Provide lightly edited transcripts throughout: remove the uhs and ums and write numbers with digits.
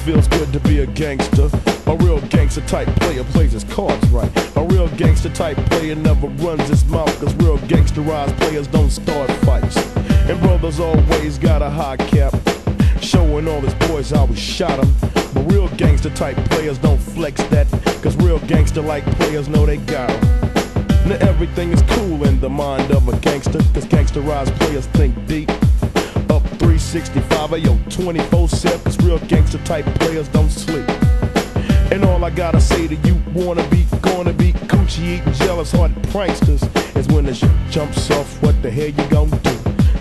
feels good to be a gangster. A real gangster type player plays his cards right. A real gangster type player never runs his mouth, cause real gangsterized players don't start fights. And brothers always got a high cap, showing all his boys how we shot him. But real gangster type players don't flex that, cause real gangster like players know they got him. Now everything is cool in the mind of a gangster, cause gangsterized players think deep. Up 365, yo, 24/7, cause real gangster type players don't sleep. And all I gotta say to you wanna be, gonna be coochie eating jealous hearted pranksters is when the shit jumps off, what the hell you gonna do?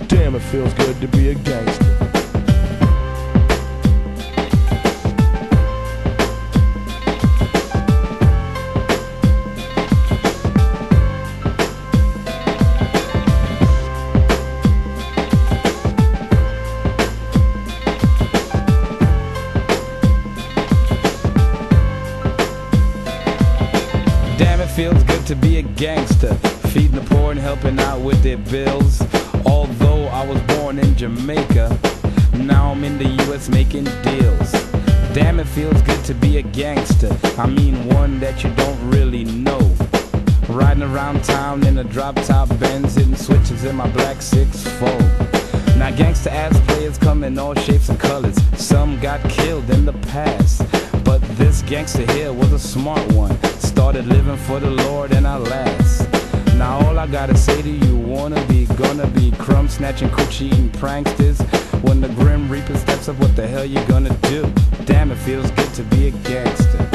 Damn, it feels good to be a gangster. Damn, it feels good to be a gangster, feeding the poor and helping out with their bills. Although I was born in Jamaica, now I'm in the US making deals. Damn, it feels good to be a gangster, I mean one that you don't really know. Riding around town in a drop-top Benz, hitting switches in my black 6'4". Now gangster-ass players come in all shapes and colors. Some got killed in the past, but this gangster here was a smart one. Started living for the Lord and I last. Now all I gotta say to you, wanna be, gonna be crumb snatching, coochie eating pranksters. When the Grim Reaper steps up, what the hell you gonna do? Damn, it feels good to be a gangster.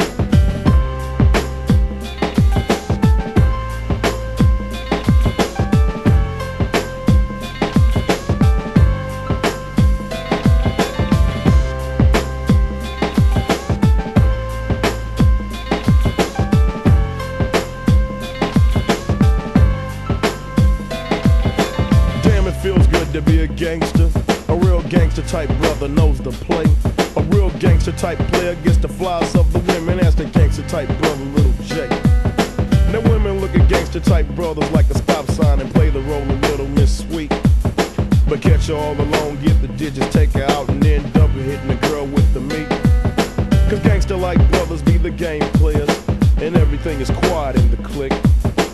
Feels good to be a gangster. A real gangster type brother knows the play. A real gangster type player gets the flies of the women. As the gangster type brother, Little J. Now women look at gangster type brothers like a stop sign and play the role of Little Miss Sweet. But catch her all alone, get the digits, take her out, and then double hitting the girl with the meat. Cause gangster like brothers be the game players, and everything is quiet in the clique.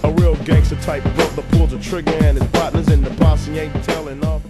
A real gangster type brother pulls a trigger and his partners in the posse ain't telling off.